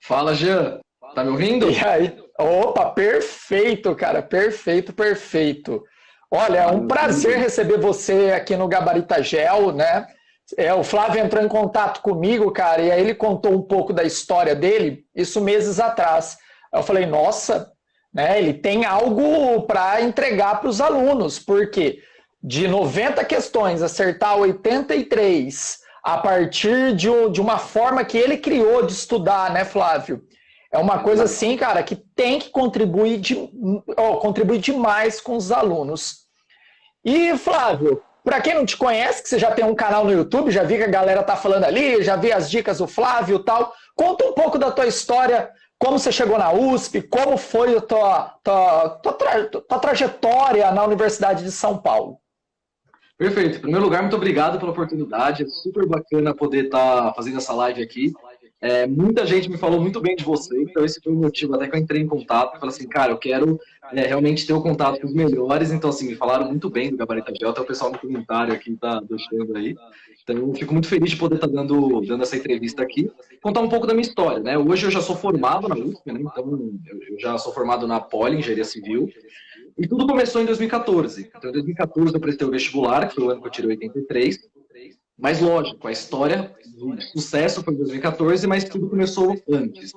Fala, Jean. Tá me ouvindo? E aí? Opa, perfeito, cara, perfeito, perfeito. Olha, é um prazer Maravilha. receber você aqui no Gabarita Gel, né? O Flávio entrou em contato comigo, cara, e aí ele contou um pouco da história dele, isso meses atrás. Aí eu falei, nossa, né? Ele tem algo para entregar para os alunos, porque de 90 questões, acertar 83 a partir de uma forma que ele criou de estudar, né, Flávio? É uma coisa Exato. assim, cara, que tem que contribuir demais com os alunos. E, Flávio, para quem não te conhece, que você já tem um canal no YouTube, já vi que a galera tá falando ali, já vi as dicas do Flávio e tal. Conta um pouco da tua história, como você chegou na USP, como foi a tua trajetória na Universidade de São Paulo. Perfeito. Em primeiro lugar, muito obrigado pela oportunidade. É super bacana poder estar fazendo essa live aqui. Muita gente me falou muito bem de você, então esse foi o motivo até que eu entrei em contato. Falei assim, cara, eu quero realmente ter o contato com os melhores. Então, assim, me falaram muito bem do Gabarita Gel, até o pessoal no comentário aqui tá deixando aí. Então, eu fico muito feliz de poder estar dando essa entrevista aqui. Contar um pouco da minha história, né? Hoje eu já sou formado na USP, né? Então, eu já sou formado na Poli, Engenharia Civil. E tudo começou em 2014. Então, em 2014 eu prestei o vestibular, que foi o ano que eu tirei 83. Mas, lógico, a história do sucesso foi em 2014, mas tudo começou antes.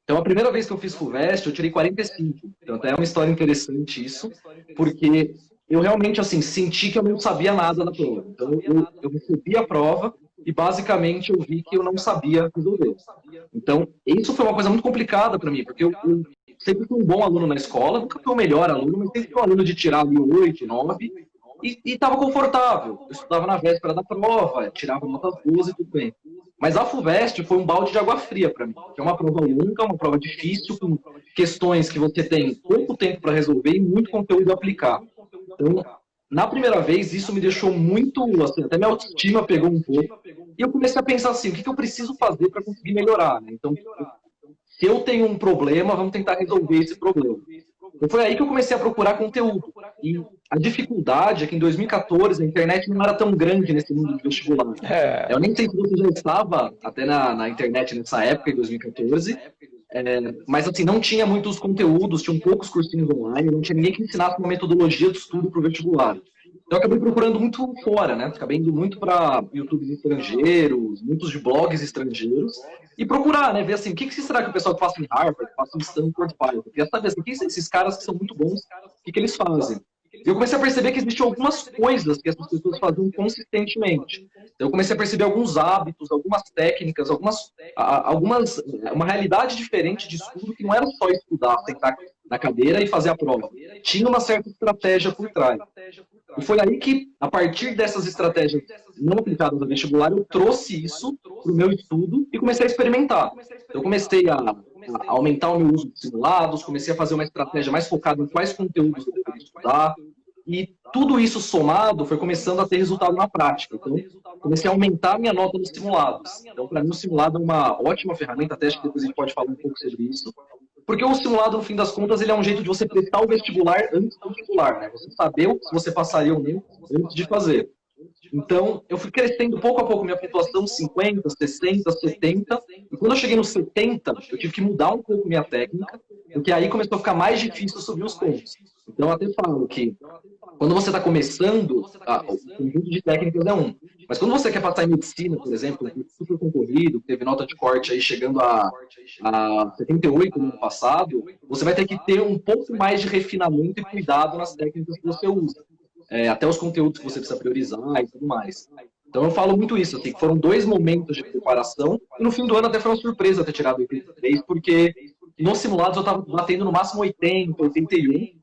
Então, a primeira vez que eu fiz FUVEST, eu tirei 45. Então, até é uma história interessante isso, porque eu realmente, assim, senti que eu não sabia nada da prova. Então, eu recebi a prova e, basicamente, eu vi que eu não sabia resolver. Então, isso foi uma coisa muito complicada para mim, porque eu sempre fui um bom aluno na escola, nunca fui o melhor aluno, mas sempre fui um aluno de tirar ali 8, 9, e estava confortável. Eu estudava na véspera da prova, tirava notas boas e tudo bem. Mas a FUVEST foi um balde de água fria para mim, que é uma prova longa, uma prova difícil, com questões que você tem pouco tempo para resolver e muito conteúdo a aplicar. Então, na primeira vez, isso me deixou muito, assim, até minha autoestima pegou um pouco. E eu comecei a pensar assim, o que eu preciso fazer para conseguir melhorar, né? Então, se eu tenho um problema, vamos tentar resolver esse problema. Então foi aí que eu comecei a procurar conteúdo. E a dificuldade é que em 2014 a internet não era tão grande nesse mundo de vestibular. É, Eu nem sei se você já estava até na internet nessa época, em 2014, mas assim, não tinha muitos conteúdos, tinham poucos cursinhos online, não tinha ninguém que ensinasse uma metodologia de estudo para o vestibular. Então eu acabei procurando muito fora, né? Acabei indo muito para YouTubes estrangeiros, muitos de blogs estrangeiros, e procurar, né? Ver assim, o que será que o pessoal que faz em Harvard, que faz em Stanford faz? Eu queria saber assim, quem são esses caras que são muito bons, o que eles fazem? E eu comecei a perceber que existiam algumas coisas que essas pessoas faziam consistentemente. Então eu comecei a perceber alguns hábitos, algumas técnicas, uma realidade diferente de estudo que não era só estudar, sentar na cadeira e fazer a prova. Tinha uma certa estratégia por trás. E foi aí que, a partir dessas estratégias não aplicadas ao vestibular, eu trouxe isso para o meu estudo e comecei a experimentar. Então, eu comecei a aumentar o meu uso de simulados, comecei a fazer uma estratégia mais focada em quais conteúdos eu deveria estudar, e tudo isso somado foi começando a ter resultado na prática. Então, comecei a aumentar a minha nota nos simulados. Então, para mim, o simulado é uma ótima ferramenta, até acho que depois a gente pode falar um pouco sobre isso, porque o simulado, no fim das contas, ele é um jeito de você prestar o vestibular antes do vestibular, né? Você saber se você passaria ou não antes de fazer. Então, eu fui crescendo pouco a pouco minha pontuação, 50, 60, 70, e quando eu cheguei nos 70, eu tive que mudar um pouco minha técnica, porque aí começou a ficar mais difícil subir os pontos. Então, eu até falo que quando você está começando, o conjunto de técnicas é um. Mas quando você quer passar em medicina, por exemplo, que é super concorrido, teve nota de corte aí chegando a 78 no ano passado, você vai ter que ter um pouco mais de refinamento e cuidado nas técnicas que você usa. Até os conteúdos que você precisa priorizar e tudo mais. Então eu falo muito isso, assim, que foram 2 momentos de preparação, e no fim do ano até foi uma surpresa ter tirado 83, porque nos simulados eu estava batendo no máximo 80, 81,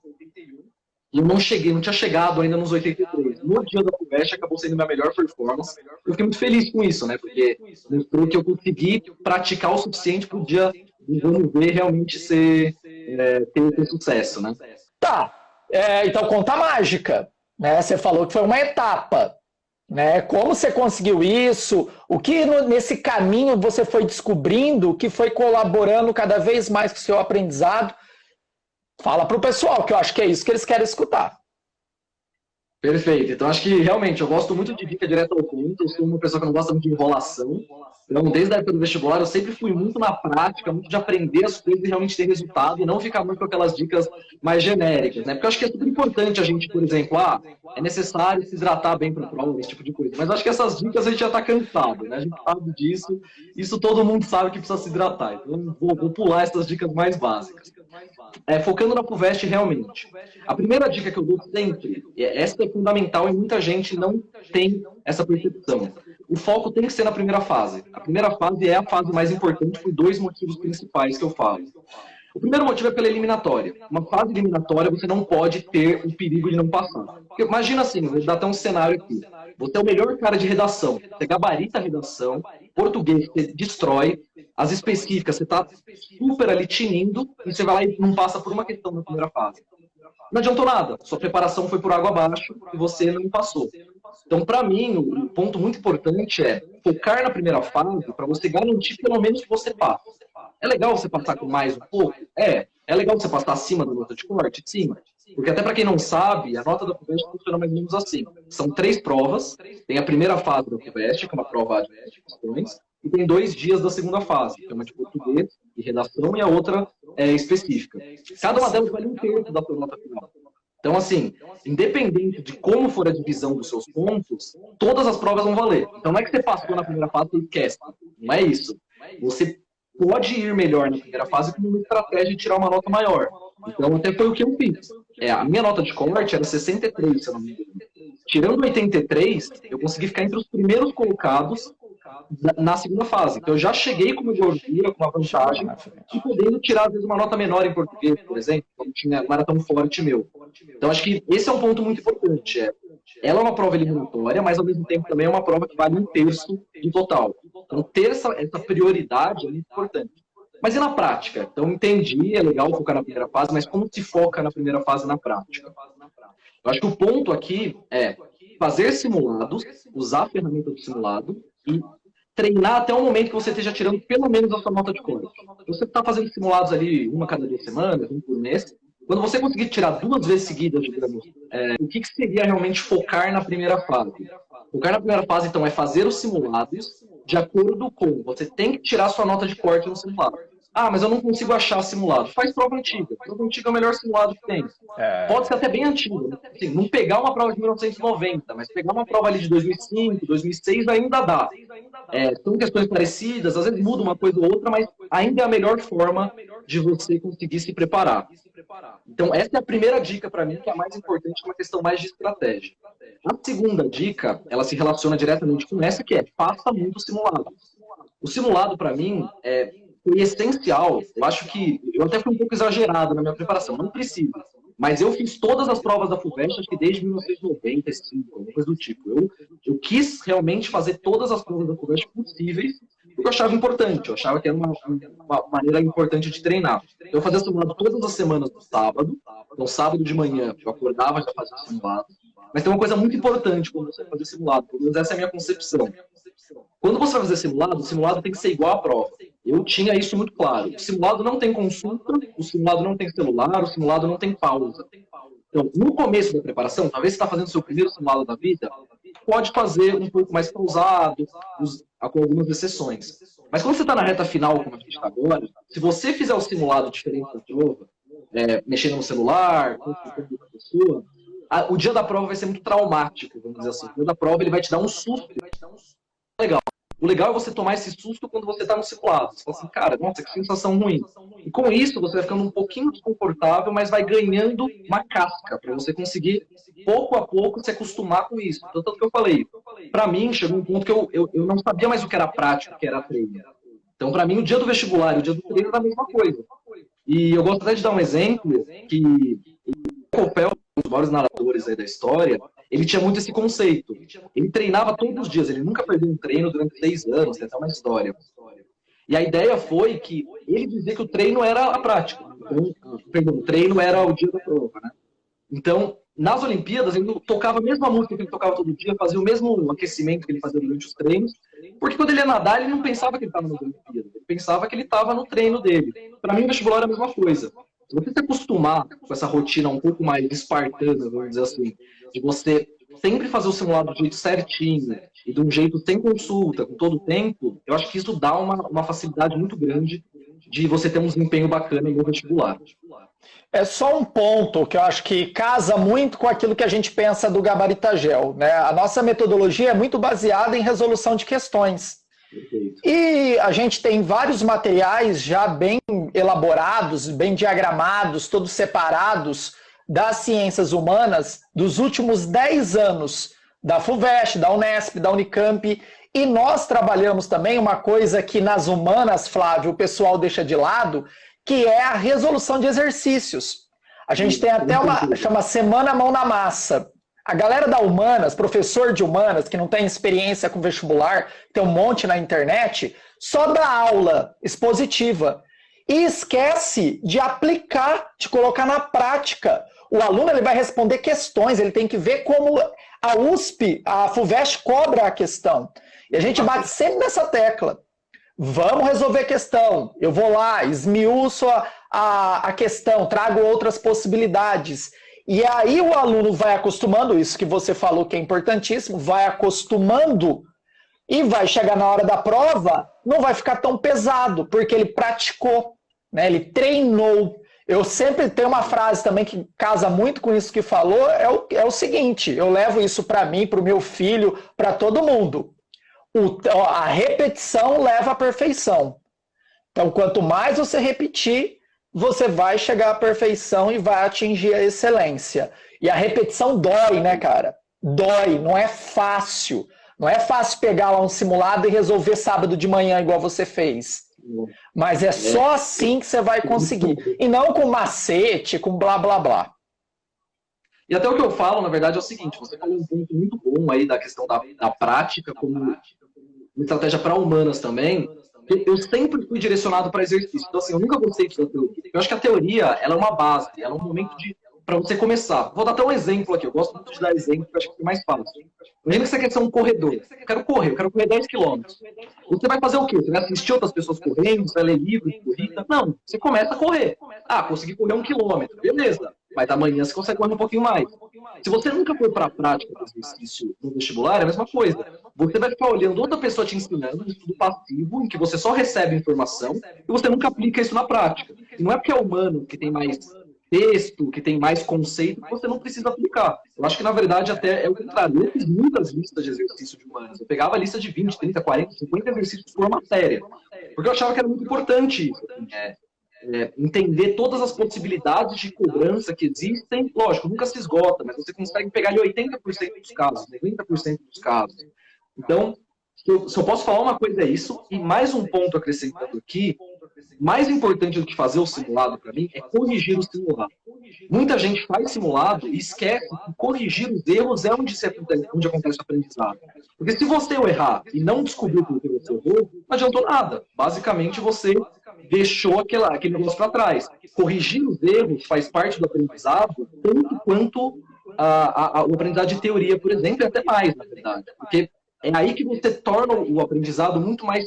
e eu não tinha chegado ainda nos 83. No dia da FUVEST acabou sendo minha melhor performance. Eu fiquei muito feliz com isso, né? Porque mostrou que eu consegui praticar o suficiente para o dia do vamos ver realmente ter sucesso, né? tá, então conta a mágica, né? Você falou que foi uma etapa, né? Como você conseguiu isso? O que nesse caminho você foi descobrindo que foi colaborando cada vez mais com o seu aprendizado? Fala para o pessoal, que eu acho que é isso que eles querem escutar. Perfeito. Então, acho que realmente eu gosto muito de dica direto ao ponto. muito, eu sou uma pessoa que não gosta muito de enrolação. Então, desde a época do vestibular, eu sempre fui muito na prática, muito de aprender as coisas e realmente ter resultado, e não ficar muito com aquelas dicas mais genéricas, né? Porque eu acho que é super importante a gente, por exemplo, é necessário se hidratar bem para a prova, esse tipo de coisa. Mas eu acho que essas dicas a gente já está cansado, né? A gente sabe disso, isso todo mundo sabe que precisa se hidratar. Então, vou pular essas dicas mais básicas. Focando na FUVEST realmente. A primeira dica que eu dou sempre, essa é fundamental e muita gente não tem essa percepção. O foco tem que ser na primeira fase. A primeira fase é a fase mais importante por dois motivos principais que eu falo. O primeiro motivo é pela eliminatória. Uma fase eliminatória você não pode ter o perigo de não passar. Porque imagina assim, vou dar até um cenário aqui. Você é o melhor cara de redação, você gabarita a redação, português você destrói, as específicas você está super ali tinindo, e você vai lá e não passa por uma questão na primeira fase. Não adiantou nada, sua preparação foi por água abaixo e você não passou. Então, para mim, o ponto muito importante é focar na primeira fase para você garantir pelo menos que você passe. É legal você passar com mais um pouco? É legal você passar acima da nota de corte? Sim. Porque até para quem não sabe, a nota da FUVEST funciona mais ou menos assim. São 3 provas, tem a primeira fase da FUVEST, que é uma prova de questões, e tem 2 dias da segunda fase, que é uma de português e redação, e a outra é específica. Cada uma delas vale 1/3 da sua nota final. Então, assim, independente de como for a divisão dos seus pontos, todas as provas vão valer. Então, não é que você passou na primeira fase e esquece. Não é isso. Você pode ir melhor na primeira fase com uma estratégia de tirar uma nota maior. Então, até foi o que eu fiz. A minha nota de corte era 63, se eu não me engano. Tirando 83, eu consegui ficar entre os primeiros colocados na segunda fase. Então, eu já cheguei com uma gordura, com uma vantagem, e podendo tirar, às vezes, uma nota menor em português, por exemplo, não era tão forte meu. Então, acho que esse é um ponto muito importante. Ela é uma prova eliminatória, mas, ao mesmo tempo, também é uma prova que vale 1/3 do total. Então, ter essa prioridade é muito importante. Mas e na prática? Então, entendi, é legal focar na primeira fase, mas como se foca na primeira fase na prática? Eu acho que o ponto aqui é fazer simulados, usar a ferramenta do simulado e treinar até o momento que você esteja tirando pelo menos a sua nota de corte. Você está fazendo simulados ali uma cada 2 semanas, um por mês. Quando você conseguir tirar 2 vezes seguidas, digamos, o que seria realmente focar na primeira fase? Focar na primeira fase, então, é fazer os simulados de acordo com... Você tem que tirar sua nota de corte no simulado. Mas eu não consigo achar simulado. Faz prova antiga. Prova antiga é o melhor simulado que tem. Pode ser até bem antigo. Assim, não pegar uma prova de 1990, mas pegar uma prova ali de 2005, 2006 ainda dá. São questões parecidas, às vezes muda uma coisa ou outra, mas ainda é a melhor forma de você conseguir se preparar. Então, essa é a primeira dica para mim, que é a mais importante, uma questão mais de estratégia. A segunda dica, ela se relaciona diretamente com essa, que faça muito simulado. O simulado, para mim, foi essencial. Eu acho que eu até fui um pouco exagerado na minha preparação, não precisa. Mas eu fiz todas as provas da FUVEST, acho que desde 1995, alguma coisa do tipo. Eu quis realmente fazer todas as provas da FUVEST possíveis, porque eu achava importante, eu achava que era uma maneira importante de treinar. Então, eu fazia simulado todas as semanas do sábado. Então, sábado de manhã, eu acordava e já fazia simulado. Mas tem uma coisa muito importante quando você vai fazer simulado, pelo menos essa é a minha concepção. Quando você vai fazer simulado, o simulado tem que ser igual à prova. Eu tinha isso muito claro. O simulado não tem consulta, o simulado não tem celular, o simulado não tem pausa. Então, no começo da preparação, talvez você está fazendo o seu primeiro simulado da vida, pode fazer um pouco mais pausado, com algumas exceções. Mas quando você está na reta final, como a gente está agora, se você fizer o simulado diferente da prova, mexendo no celular, consultando outra pessoa, o dia da prova vai ser muito traumático, vamos dizer assim. O dia da prova ele vai te dar um susto. Legal. O legal é você tomar esse susto quando você está no simulado. Você fala assim, cara, nossa, que sensação ruim. E com isso, você vai ficando um pouquinho desconfortável, mas vai ganhando uma casca para você conseguir, pouco a pouco, se acostumar com isso. Então, tanto que eu falei, para mim, chegou um ponto que eu não sabia mais o que era prática, o que era treino. Então, para mim, o dia do vestibular e o dia do treino era a mesma coisa. E eu gosto até de dar um exemplo que o Copel, um dos maiores narradores aí da história, ele tinha muito esse conceito. Ele treinava todos os dias, ele nunca perdeu um treino durante 6 anos, tem até uma história. E a ideia foi que ele dizia que o treino era a prática. Então, o treino era o dia da prova, né? Então, nas Olimpíadas, ele tocava a mesma música que ele tocava todo dia, fazia o mesmo aquecimento que ele fazia durante os treinos, porque quando ele ia nadar, ele não pensava que ele estava nas Olimpíadas, ele pensava que ele estava no treino dele. Para mim, o vestibular era a mesma coisa. Se você se acostumar com essa rotina um pouco mais espartana, vamos dizer assim, de você sempre fazer o simulado do jeito certinho e de um jeito sem consulta, com todo o tempo, eu acho que isso dá uma facilidade muito grande de você ter um desempenho bacana no vestibular. É só um ponto que eu acho que casa muito com aquilo que a gente pensa do Gabaritagel, né? A nossa metodologia é muito baseada em resolução de questões. Perfeito. E a gente tem vários materiais já bem elaborados, bem diagramados, todos separados das ciências humanas dos últimos 10 anos, da FUVEST, da Unesp, da Unicamp. E nós trabalhamos também uma coisa que nas humanas, Flávio, o pessoal deixa de lado, que é a resolução de exercícios. A gente tem até chama Semana Mão na Massa. A galera da Humanas, professor de Humanas, que não tem experiência com vestibular, tem um monte na internet, só dá aula expositiva. E esquece de aplicar, de colocar na prática. O aluno ele vai responder questões, ele tem que ver como a USP, a FUVEST cobra a questão. E a gente bate sempre nessa tecla. Vamos resolver a questão. Eu vou lá, esmiuço a questão, trago outras possibilidades. E aí o aluno vai acostumando, isso que você falou que é importantíssimo, vai acostumando e vai chegar na hora da prova, não vai ficar tão pesado, porque ele praticou, né? Ele treinou. Eu sempre tenho uma frase também que casa muito com isso que falou, é o seguinte, eu levo isso para mim, para o meu filho, para todo mundo. A repetição leva à perfeição. Então, quanto mais você repetir, você vai chegar à perfeição e vai atingir a excelência. E a repetição dói, né, cara? Dói, não é fácil. Não é fácil pegar lá um simulado e resolver sábado de manhã igual você fez. Mas é só assim que você vai conseguir. E não com macete, com blá, blá, blá. E até o que eu falo, na verdade, é o seguinte, você falou um ponto muito bom aí da questão da prática, como uma estratégia para humanas também. Eu sempre fui direcionado para exercício. Então, assim, eu nunca gostei da teoria. Eu acho que a teoria, ela é uma base, ela é um momento para você começar. Vou dar até um exemplo aqui. Eu gosto muito de dar exemplo, porque eu acho que é mais fácil. Imagina que você quer ser um corredor. Eu quero correr 10 quilômetros. Você vai fazer o quê? Você vai assistir outras pessoas correndo, você vai ler livros de corrida? Não, você começa a correr. Ah, consegui correr 1 quilômetro. Beleza. Mas amanhã você consegue correr um pouquinho mais. Se você nunca for para a prática do exercício no vestibular, é a mesma coisa. Você vai ficar olhando outra pessoa te ensinando, um estudo passivo, em que você só recebe informação e você nunca aplica isso na prática. E não é porque é humano que tem mais texto, que tem mais conceito, que você não precisa aplicar. Eu acho que, na verdade, até é o contrário. Eu fiz muitas listas de exercícios de humanas. Eu pegava a lista de 20, 30, 40, 50 exercícios por matéria. Porque eu achava que era muito importante isso. Entender todas as possibilidades de cobrança que existem. Lógico, nunca se esgota, mas você consegue pegar ali 80% dos casos, 90% dos casos. Então, se eu posso falar uma coisa é isso, e mais um ponto acrescentando aqui, mais importante do que fazer o simulado para mim é corrigir o simulado. Muita gente faz simulado e esquece que corrigir os erros é onde acontece o aprendizado. Porque se você errar e não descobrir por que você errou, não adiantou nada. Basicamente, você deixou aquele negócio para trás. Corrigir os erros faz parte do aprendizado, tanto quanto o aprendizado de teoria, por exemplo, e até mais, na verdade. Porque é aí que você torna o aprendizado muito mais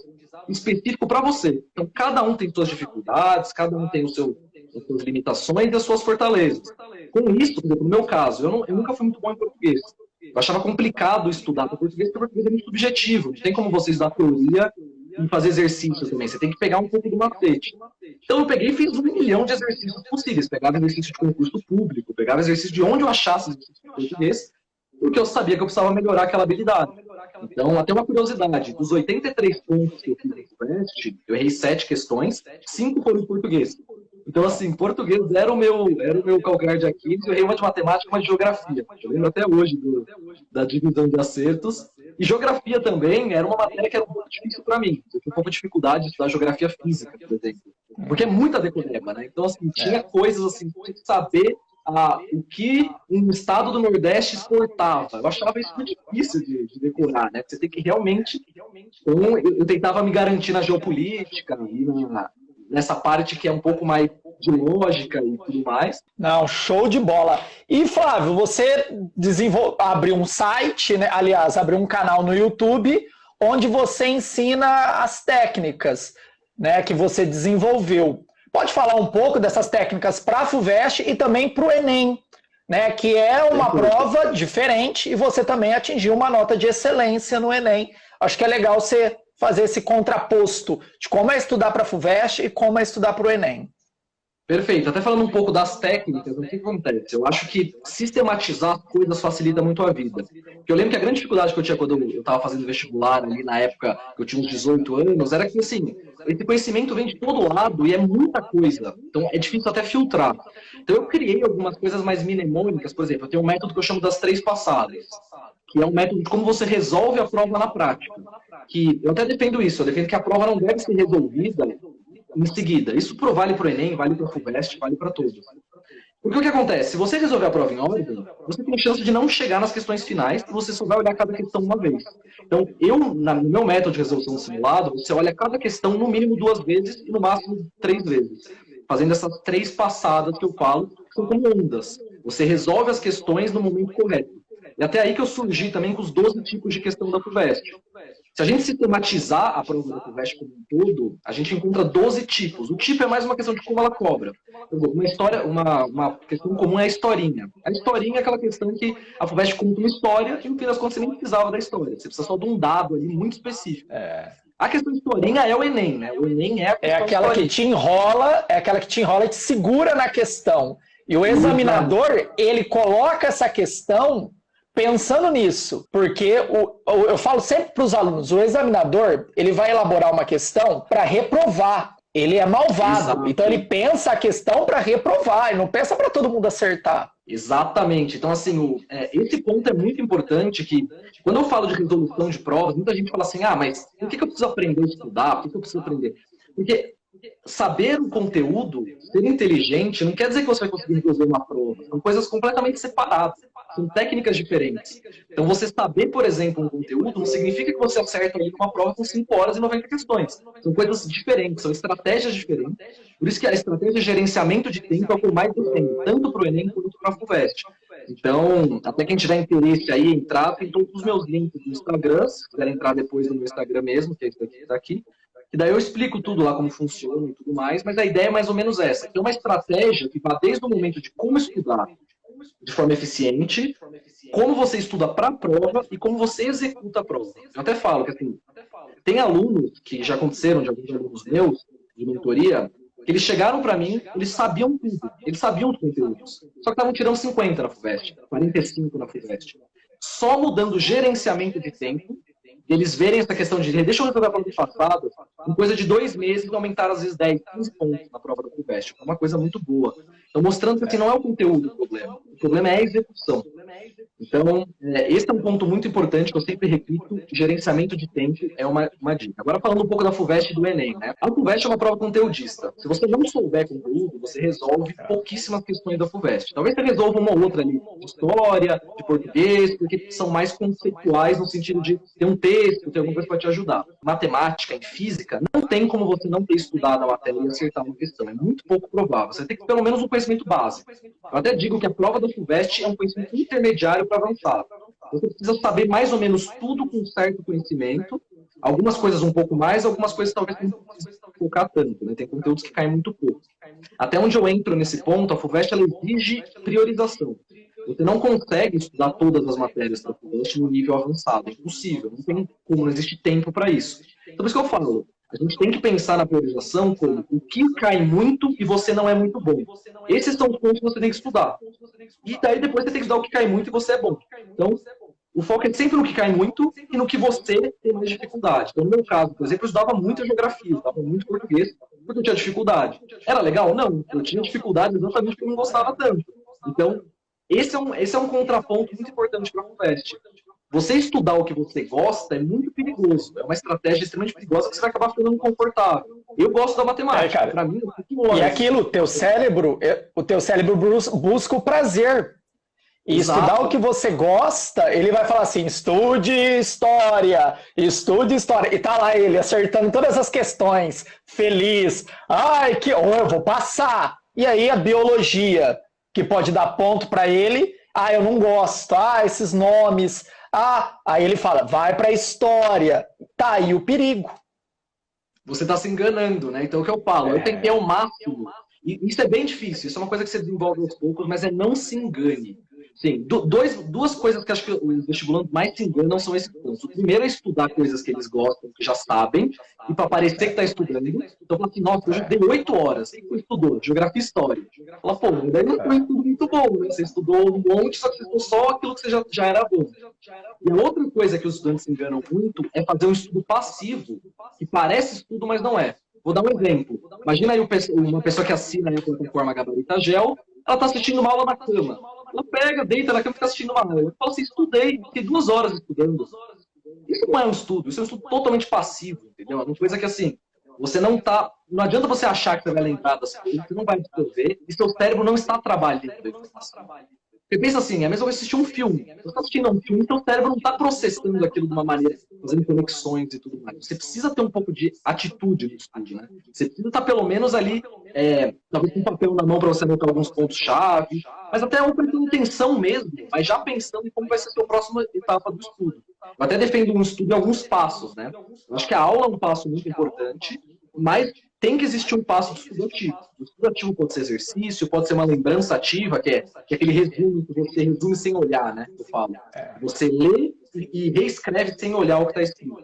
específico para você. Então, cada um tem suas dificuldades, cada um tem as suas limitações e as suas fortalezas. Com isso, por exemplo, no meu caso, eu nunca fui muito bom em português. Eu achava complicado estudar português, porque o português é muito subjetivo. Não tem como você estudar teoria e fazer exercício também. Você tem que pegar um pouco do macete. Então, eu peguei e fiz 1 milhão de exercícios possíveis. Pegava exercício de concurso público, pegava exercício de onde eu achasse exercício de português, porque eu sabia que eu precisava melhorar aquela habilidade. Então, até uma curiosidade, dos 83 pontos que eu fiz no teste, eu errei 7 questões, 5 foram em português. Então, assim, português era o meu calcanhar de Aquiles, eu errei uma de matemática e uma de geografia. Eu lembro até hoje da divisão de acertos. E geografia também era uma matéria que era um pouco difícil para mim. Eu tinha um pouco de dificuldade de estudar geografia física, por exemplo. Porque é muita decoreba, né? Então, assim, tinha coisas assim, que tinha que saber o que um estado do Nordeste exportava. Eu achava isso muito difícil de decorar, né? Você tem que realmente... Então, eu tentava me garantir na geopolítica e nessa parte que é um pouco mais de lógica e tudo mais. Não, show de bola. E, Flávio, você abriu um site, né? Aliás, abriu um canal no YouTube onde você ensina as técnicas, né, que você desenvolveu. Pode falar um pouco dessas técnicas para a FUVEST e também para o Enem, né? Que é uma Perfeito. prova diferente e você também atingiu uma nota de excelência no Enem. Acho que é legal você fazer esse contraposto de como é estudar para a FUVEST e como é estudar para o Enem. Perfeito. Até falando um pouco das técnicas, o que acontece? Eu acho que sistematizar as coisas facilita muito a vida. Porque eu lembro que a grande dificuldade que eu tinha quando eu estava fazendo vestibular, ali na época que eu tinha uns 18 anos, era que, assim, esse conhecimento vem de todo lado e é muita coisa. Então, é difícil até filtrar. Então, eu criei algumas coisas mais mnemônicas. Por exemplo, eu tenho um método que eu chamo das 3 passadas, que é um método de como você resolve a prova na prática. Que eu até defendo isso, eu defendo que a prova não deve ser resolvida em seguida. Isso vale para o Enem, vale para a FUVEST, vale para todos. Porque o que acontece? Se você resolver a prova em ordem, você tem chance de não chegar nas questões finais, porque você só vai olhar cada questão uma vez. Então, no meu método de resolução simulado, você olha cada questão no mínimo 2 vezes e no máximo 3 vezes. Fazendo essas 3 passadas que eu falo, que são como ondas. Você resolve as questões no momento correto. E até aí que eu surgi também com os 12 tipos de questão da FUVEST. Se a gente sistematizar a prova da FUVEST como um todo, a gente encontra 12 tipos. O tipo é mais uma questão de como ela cobra. Uma história, uma questão comum é a historinha. A historinha é aquela questão que a FUVEST conta uma história e no fim das contas você nem precisava da história. Você precisa só de um dado ali muito específico. A questão de historinha é o Enem, né? O Enem é a questão aquela que te enrola, e te segura na questão. E o examinador, ele coloca essa questão pensando nisso, porque eu falo sempre para os alunos, o examinador, ele vai elaborar uma questão para reprovar. Ele é malvado, Exato. Então ele pensa a questão para reprovar, ele não pensa para todo mundo acertar. Exatamente. Então, assim, esse ponto é muito importante, que quando eu falo de resolução de provas, muita gente fala assim, mas por que eu preciso aprender a estudar? Por que eu preciso aprender? Porque saber o conteúdo, ser inteligente, não quer dizer que você vai conseguir resolver uma prova. São coisas completamente separadas. São técnicas diferentes. Então, você saber, por exemplo, um conteúdo não significa que você acerta ali uma prova com 5 horas e 90 questões. São coisas diferentes, são estratégias diferentes. Por isso que a estratégia de gerenciamento de tempo é o que eu mais defendo, tanto para o Enem quanto para a FUVEST. Então, até quem tiver interesse aí em entrar, tem todos os meus links no Instagram, se quiser entrar depois no meu Instagram mesmo, que é esse daqui, que tá aqui. E daí eu explico tudo lá, como funciona e tudo mais, mas a ideia é mais ou menos essa. Tem uma estratégia que vai desde o momento de como estudar de forma eficiente, como você estuda para a prova e como você executa a prova. Eu até falo que, assim, tem alunos que já aconteceram, de alguns alunos meus, de mentoria, que eles chegaram para mim, eles sabiam tudo, eles sabiam os conteúdos, só que estavam tirando 50 na FUVEST, 45 na FUVEST. Só mudando o gerenciamento de tempo, eles verem essa questão de, deixa eu resolver a prova do passado, em coisa de 2 meses, aumentaram às vezes 10, 15 pontos na prova da FUVEST. É uma coisa muito boa. Então, mostrando que assim, não é o conteúdo o problema é a execução. Então, esse é um ponto muito importante que eu sempre repito, gerenciamento de tempo é uma dica. Agora, falando um pouco da FUVEST e do Enem, né? A FUVEST é uma prova conteudista. Se você não souber conteúdo, você resolve pouquíssimas questões da FUVEST. Talvez você resolva uma ou outra ali, de história, de português, porque são mais conceituais no sentido de ter um texto, ter alguma coisa para te ajudar. Matemática e física, não tem como você não ter estudado a matéria e acertar uma questão. É muito pouco provável. Você tem que ter pelo menos um conhecimento básico. Eu até digo que a prova da FUVEST é um conhecimento intermediário para avançar. Você precisa saber mais ou menos tudo com certo conhecimento, algumas coisas um pouco mais, algumas coisas talvez não precise focar tanto, né? Tem conteúdos que caem muito pouco. Até onde eu entro nesse ponto, a FUVEST ela exige priorização. Você não consegue estudar todas as matérias da FUVEST no nível avançado, é impossível, não tem como, não existe tempo para isso. Então, por isso que eu falo, a gente tem que pensar na priorização como o que cai muito e você não é muito bom. Esses são os pontos que você tem que estudar. E daí depois você tem que estudar o que cai muito e você é bom. Então, o foco é sempre no que cai muito e no que você tem mais dificuldade. Então, no meu caso, por exemplo, eu estudava muita geografia, eu estudava muito português, porque eu tinha dificuldade. Era legal? Não. Eu tinha dificuldade exatamente porque eu não gostava tanto. Então, esse é um contraponto muito importante para a FUVEST. Você estudar o que você gosta é muito perigoso. É uma estratégia extremamente perigosa que você vai acabar ficando confortável. Eu gosto da matemática. Para mim, e aquilo, o teu cérebro busca o prazer. E Exato. Estudar o que você gosta, ele vai falar assim, estude história. E tá lá ele acertando todas as questões, feliz. Eu vou passar. E aí a biologia, que pode dar ponto para ele, eu não gosto, esses nomes. Aí ele fala, vai para a história. Tá aí o perigo. Você está se enganando, né? Então, o que eu falo? Eu tentei ao máximo. E isso é bem difícil. Isso é uma coisa que você desenvolve aos poucos, mas não se engane. Sim, duas coisas que acho que os vestibulantes mais se enganam são esses pontos. O primeiro é estudar coisas que eles gostam, que já sabem, e para parecer que está estudando. Então, fala assim, nossa, eu dei 8 horas. O que você estudou? Geografia e História. Fala, pô, daí não foi um estudo muito bom, né? Você estudou um monte, só que você estudou só aquilo que você já era bom. E a outra coisa que os estudantes se enganam muito é fazer um estudo passivo, que parece estudo, mas não é. Vou dar um exemplo. Imagina aí uma pessoa que assina a plataforma Gabarita Gel, ela está assistindo uma aula na cama. Ela pega, deita na cama e fica assistindo uma aula. Eu falo assim, estudei, fiquei 2 horas estudando. Isso não é um estudo, isso é um estudo totalmente passivo, entendeu? É uma coisa que, assim, você não tá... Não adianta você achar que você vai lembrar das coisas, você não vai absorver, e seu cérebro não está trabalhando. Porque pensa assim, é a mesma coisa assistir um filme. Você está assistindo um filme, seu cérebro não está processando aquilo de uma maneira, fazendo conexões e tudo mais. Você precisa ter um pouco de atitude no estudo, né? Você precisa estar pelo menos ali, talvez com um papel na mão para você anotar alguns pontos-chave, mas até uma intenção mesmo, mas já pensando em como vai ser a sua próxima etapa do estudo. Eu até defendo um estudo em alguns passos, né? Eu acho que a aula é um passo muito importante, mas tem que existir um passo do estudo ativo. O estudo ativo pode ser exercício, pode ser uma lembrança ativa, que é aquele resumo que você resume sem olhar, né? Eu falo. Você lê e reescreve sem olhar o que está escrito.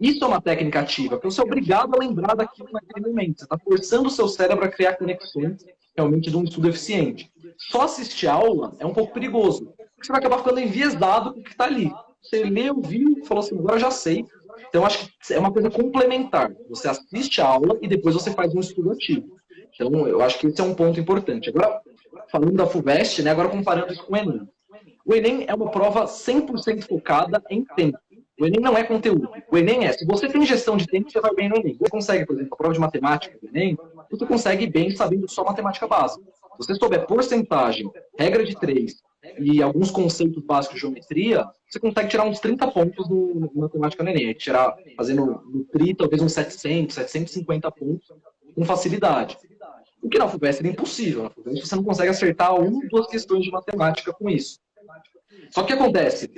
Isso é uma técnica ativa, porque você é obrigado a lembrar daquilo naquele momento. Você está forçando o seu cérebro a criar conexões realmente de um estudo eficiente. Só assistir aula é um pouco perigoso, porque você vai acabar ficando enviesado com o que está ali. Você leu, viu, falou assim, agora eu já sei. Então, eu acho que é uma coisa complementar. Você assiste a aula e depois você faz um estudo ativo. Então, eu acho que esse é um ponto importante. Agora, falando da FUVEST, né, agora comparando isso com o Enem. O Enem é uma prova 100% focada em tempo. O Enem não é conteúdo. O Enem se você tem gestão de tempo, você vai bem no Enem. Você consegue, por exemplo, a prova de matemática do Enem, você consegue bem sabendo só matemática básica. Se você souber porcentagem, regra de 3 e alguns conceitos básicos de geometria, você consegue tirar uns 30 pontos no matemática no Enem. Fazendo no TRI, talvez uns 700, 750 pontos com facilidade. O que na FUVEST é impossível. Na FUVEST você não consegue acertar 1 ou 2 questões de matemática com isso. Só que o que acontece?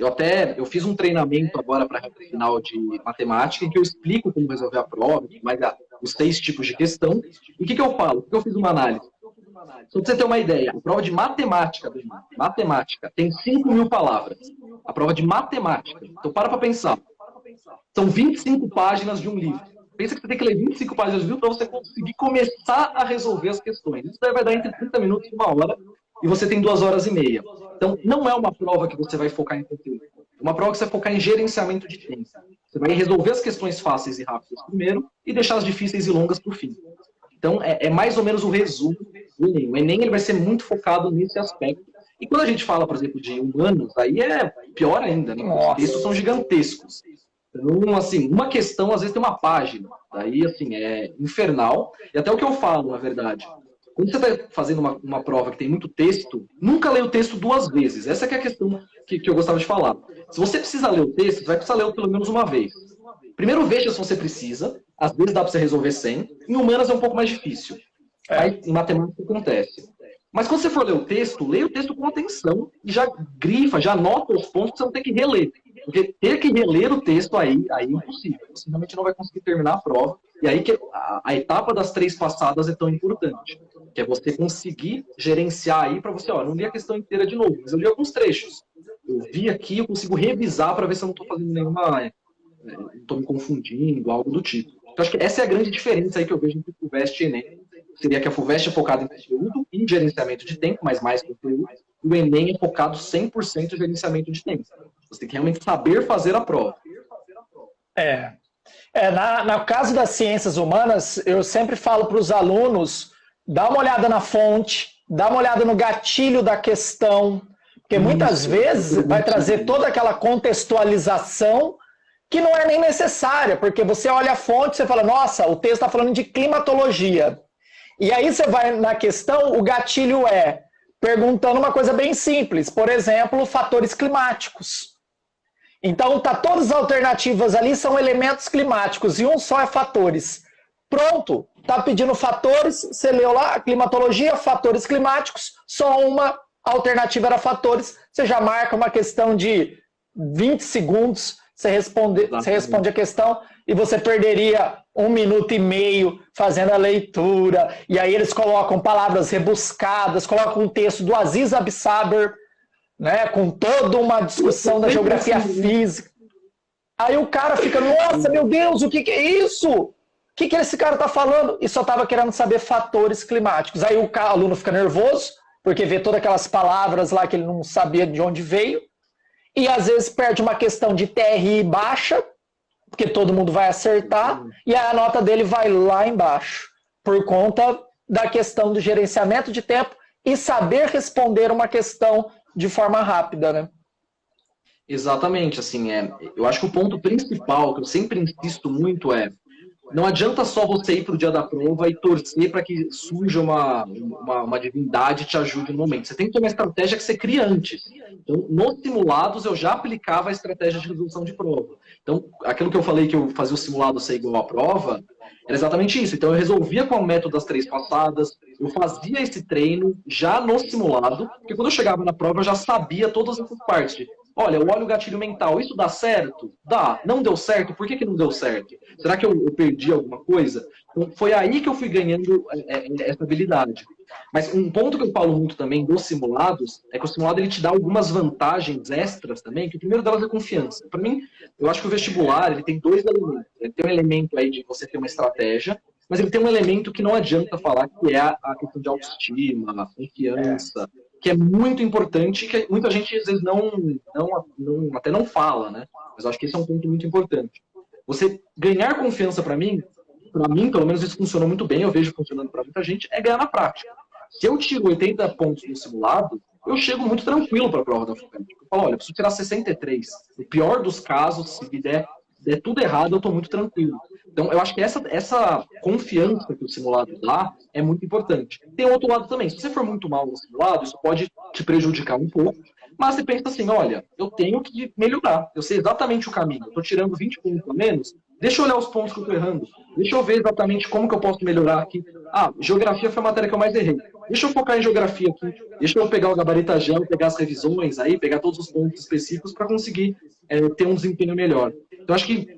Eu fiz um treinamento agora para a final de matemática em que eu explico como resolver a prova, mais os 6 tipos de questão. E o que eu falo? Por que eu fiz uma análise? Só para você ter uma ideia, a prova de matemática tem 5.000 palavras. A prova de matemática. Então para pensar. São 25 páginas de um livro. Pensa que você tem que ler 25 páginas de livro para você conseguir começar a resolver as questões. Isso daí vai dar entre 30 minutos e 1 hora, e você tem 2 horas e meia. Então, não é uma prova que você vai focar em conteúdo. É uma prova que você vai focar em gerenciamento de tempo. Você vai resolver as questões fáceis e rápidas primeiro e deixar as difíceis e longas para o fim. Então, é mais ou menos o resumo do Enem. O Enem ele vai ser muito focado nesse aspecto. E quando a gente fala, por exemplo, de humanos, aí é pior ainda, né? Os textos são gigantescos. Então, assim, uma questão, às vezes, tem uma página. Daí, assim, é infernal. E até o que eu falo, na verdade. Quando você está fazendo uma prova que tem muito texto, nunca leia o texto 2 vezes. Essa que é a questão que eu gostava de falar. Se você precisa ler o texto, você vai precisar ler pelo menos uma vez. Primeiro, veja se você precisa. Às vezes dá para você resolver sem. Em humanas é um pouco mais difícil. Aí, em matemática acontece. Mas quando você for ler o texto, leia o texto com atenção e já grifa, já anota os pontos que você não tem que reler. Porque ter que reler o texto aí é impossível. Você realmente não vai conseguir terminar a prova. E aí que a etapa das 3 passadas é tão importante. Que é você conseguir gerenciar aí para você, não li a questão inteira de novo, mas eu li alguns trechos. Eu vi aqui, eu consigo revisar para ver se eu não estou fazendo nenhuma... não estou me confundindo, algo do tipo. Então, acho que essa é a grande diferença aí que eu vejo entre FUVEST e Enem. Seria que a FUVEST é focada em conteúdo e gerenciamento de tempo, mas mais conteúdo. E o Enem é focado 100% em gerenciamento de tempo. Você tem que realmente saber fazer a prova. No caso das ciências humanas, eu sempre falo para os alunos, dá uma olhada na fonte, dá uma olhada no gatilho da questão, porque muitas vezes vai trazer toda aquela contextualização que não é nem necessária, porque você olha a fonte e você fala, nossa, o texto está falando de climatologia. E aí você vai na questão, o gatilho é perguntando uma coisa bem simples, por exemplo, fatores climáticos. Então, todas as alternativas ali são elementos climáticos e um só é fatores. Pronto, está pedindo fatores, você leu lá, climatologia, fatores climáticos, só uma alternativa era fatores, você já marca uma questão de 20 segundos, você responde a questão e você perderia 1 minuto e meio fazendo a leitura. E aí eles colocam palavras rebuscadas, colocam um texto do Aziz Absaber, né, com toda uma discussão da geografia física. Aí o cara fica, nossa, meu Deus, o que é isso? O que esse cara está falando? E só estava querendo saber fatores climáticos. Aí o aluno fica nervoso, porque vê todas aquelas palavras lá que ele não sabia de onde veio, e às vezes perde uma questão de TRI baixa, porque todo mundo vai acertar, e a nota dele vai lá embaixo, por conta da questão do gerenciamento de tempo e saber responder uma questão de forma rápida, né? Exatamente, assim, eu acho que o ponto principal, que eu sempre insisto muito não adianta só você ir para o dia da prova e torcer para que surja uma divindade e te ajude no momento. Você tem que ter uma estratégia que você cria antes. Então, nos simulados, eu já aplicava a estratégia de resolução de prova. Então, aquilo que eu falei que eu fazia o simulado ser igual à prova, era exatamente isso. Então, eu resolvia com o método das 3 passadas, eu fazia esse treino já no simulado, porque quando eu chegava na prova, eu já sabia todas essas partes. Olha, eu olho o gatilho mental, isso dá certo? Dá. Não deu certo? Por que não deu certo? Será que eu perdi alguma coisa? Então, foi aí que eu fui ganhando essa habilidade. Mas um ponto que eu falo muito também dos simulados é que o simulado ele te dá algumas vantagens extras também, que o primeiro delas é confiança. Para mim, eu acho que o vestibular ele tem 2 elementos. Ele tem um elemento aí de você ter uma estratégia, mas ele tem um elemento que não adianta falar, que é a questão de autoestima, a confiança, que é muito importante, que muita gente às vezes até não fala, né? Mas eu acho que esse é um ponto muito importante. Você ganhar confiança para mim, pelo menos isso funcionou muito bem, eu vejo funcionando para muita gente, é ganhar na prática. Se eu tiro 80 pontos no simulado, eu chego muito tranquilo para a prova da FUVEST. Eu falo, olha, eu preciso tirar 63. No pior dos casos, se der tudo errado, eu estou muito tranquilo. Então, eu acho que essa confiança que o simulado dá é muito importante. Tem outro lado também. Se você for muito mal no simulado, isso pode te prejudicar um pouco. Mas você pensa assim, olha, eu tenho que melhorar. Eu sei exatamente o caminho. Eu estou tirando 20 pontos a menos. Deixa eu olhar os pontos que eu estou errando. Deixa eu ver exatamente como que eu posso melhorar aqui. Geografia foi a matéria que eu mais errei. Deixa eu focar em geografia aqui. Deixa eu pegar o gabarito gel, pegar as revisões aí, pegar todos os pontos específicos para conseguir ter um desempenho melhor. Então, acho que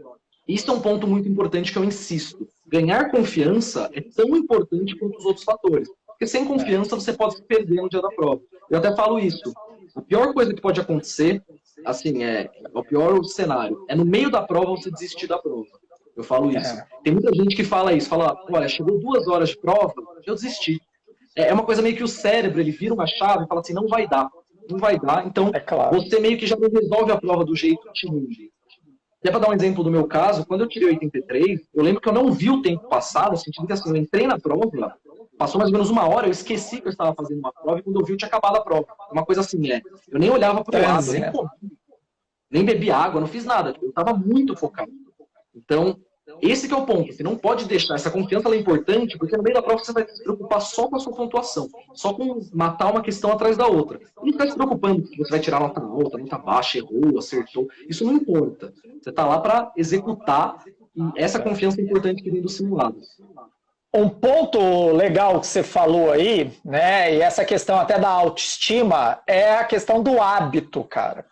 isso é um ponto muito importante que eu insisto. Ganhar confiança é tão importante quanto os outros fatores. Porque sem confiança você pode se perder no dia da prova. Eu até falo isso. A pior coisa que pode acontecer, assim, o pior cenário, é no meio da prova você desistir da prova. Eu falo isso. Tem muita gente que fala isso, fala, olha, chegou 2 horas de prova, eu desisti. É uma coisa meio que o cérebro, ele vira uma chave e fala assim, não vai dar. Então, você meio que já não resolve a prova do jeito ruim. Até para dar um exemplo do meu caso, quando eu tirei 83, eu lembro que eu não vi o tempo passar, no sentido que assim, eu entrei na prova, passou mais ou menos 1 hora, eu esqueci que eu estava fazendo uma prova, e quando eu vi, eu tinha acabado a prova. Uma coisa assim, eu nem olhava para o lado, nem bebi água, não fiz nada, eu estava muito focado. Então, esse que é o ponto, você não pode deixar, essa confiança ela é importante, porque no meio da prova você vai se preocupar só com a sua pontuação, só com matar uma questão atrás da outra. Não ficar se preocupando se você vai tirar nota alta, nota baixa, errou, acertou, isso não importa. Você está lá para executar, e essa confiança é importante que vem do simulado. Um ponto legal que você falou aí, né, e essa questão até da autoestima, é a questão do hábito, cara.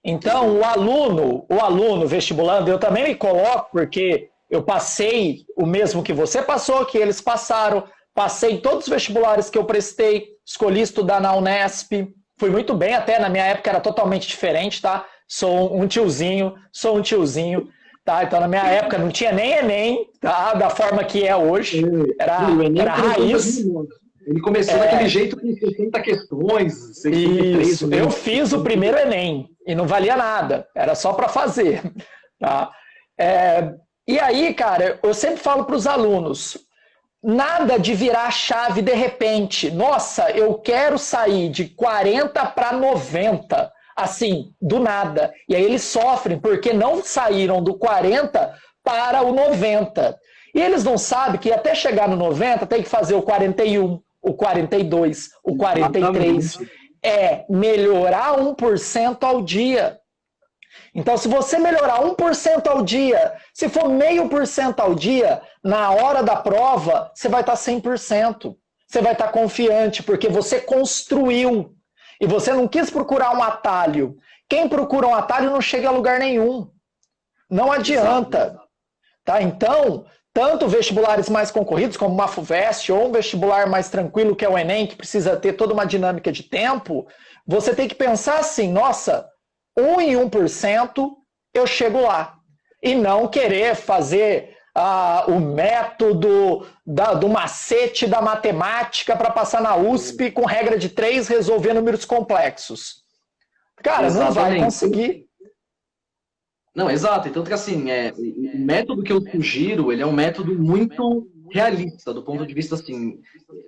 Então, o aluno vestibulando, eu também me coloco, porque eu passei o mesmo que você passou, que eles passaram, passei todos os vestibulares que eu prestei, escolhi estudar na Unesp, fui muito bem, até na minha época era totalmente diferente, tá? Sou um tiozinho, tá? Então, na minha época não tinha nem Enem, tá? Da forma que é hoje, era raiz. Ele começou daquele jeito com 60 questões, 63. Isso, eu fiz o primeiro Enem e não valia nada, era só para fazer. Tá? E aí, cara, eu sempre falo para os alunos, nada de virar a chave de repente. Nossa, eu quero sair de 40 para 90, assim, do nada. E aí eles sofrem porque não saíram do 40 para o 90. E eles não sabem que até chegar no 90 tem que fazer o 41, o 42, o 43. É melhorar 1% ao dia. Então, se você melhorar 1% ao dia, se for 0,5% ao dia, na hora da prova, você vai estar 100%. Você vai estar confiante, porque você construiu. E você não quis procurar um atalho. Quem procura um atalho não chega a lugar nenhum. Não adianta. Tá? Então, tanto vestibulares mais concorridos, como o Mafuvest, ou um vestibular mais tranquilo, que é o Enem, que precisa ter toda uma dinâmica de tempo, você tem que pensar assim, nossa, 1 em 1% eu chego lá. E não querer fazer o método do macete da matemática para passar na USP com regra de 3 resolver números complexos. Cara, não vai conseguir. Não, exato. Tanto que assim, o método que eu sugiro, ele é um método muito realista, do ponto de vista assim,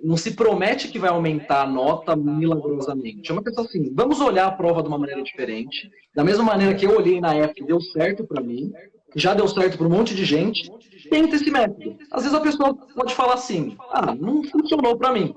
não se promete que vai aumentar a nota milagrosamente. É uma questão assim, vamos olhar a prova de uma maneira diferente, da mesma maneira que eu olhei na época e deu certo para mim, já deu certo para um monte de gente, tenta esse método. Às vezes a pessoa pode falar assim, não funcionou para mim.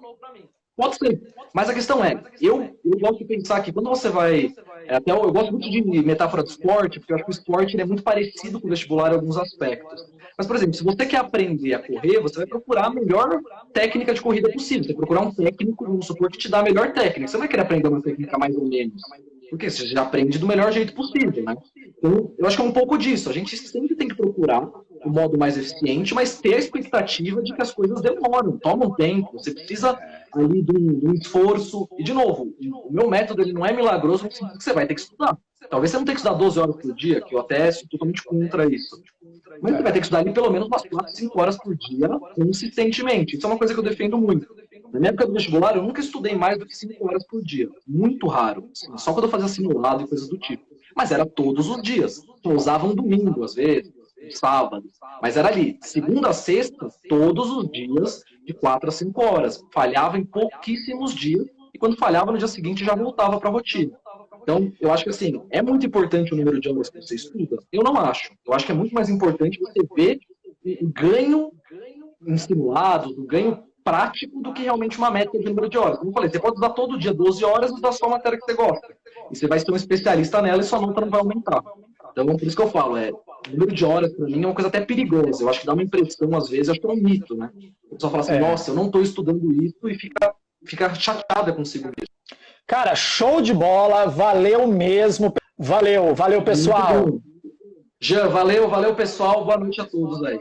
Pode ser. Mas a questão é, eu gosto de pensar que quando você vai... Até eu gosto muito de metáfora do esporte, porque eu acho que o esporte ele é muito parecido com o vestibular em alguns aspectos. Mas, por exemplo, se você quer aprender a correr, você vai procurar a melhor técnica de corrida possível. Você vai procurar um técnico, vamos supor, que te dá a melhor técnica. Você não vai querer aprender uma técnica mais ou menos. Porque você já aprende do melhor jeito possível, né? Então, eu acho que é um pouco disso. A gente sempre tem que procurar o modo mais eficiente, mas ter a expectativa de que as coisas demoram, tomam tempo. Você precisa ali de um esforço. E, de novo, o meu método ele não é milagroso no sentido que você vai ter que estudar. Talvez você não tenha que estudar 12 horas por dia, que eu até sou totalmente contra isso. Mas você vai ter que estudar ali pelo menos umas 4, 5 horas por dia, consistentemente. Isso é uma coisa que eu defendo muito. Na minha época do vestibular, eu nunca estudei mais do que 5 horas por dia. Muito raro. Só quando eu fazia simulado e coisas do tipo. Mas era todos os dias. Eu usava um domingo, às vezes, um sábado. Mas era ali, segunda a sexta, todos os dias, de 4 a 5 horas. Falhava em pouquíssimos dias. E quando falhava, no dia seguinte, já voltava para a rotina. Então, eu acho que assim, é muito importante o número de horas que você estuda? Eu não acho. Eu acho que é muito mais importante você ver o ganho em simulados, o ganho prático do que realmente uma métrica de número de horas. Como eu falei, você pode usar todo dia 12 horas e usar só a matéria que você gosta. E você vai ser um especialista nela e sua nota não vai aumentar. Então, por isso que eu falo, o número de horas, para mim, é uma coisa até perigosa. Eu acho que dá uma impressão, às vezes, acho que é um mito, né? A pessoa fala assim, nossa, eu não estou estudando isso e fica chateada consigo mesmo. Cara, show de bola, valeu mesmo. Valeu pessoal. Jean, valeu pessoal, boa noite a todos aí.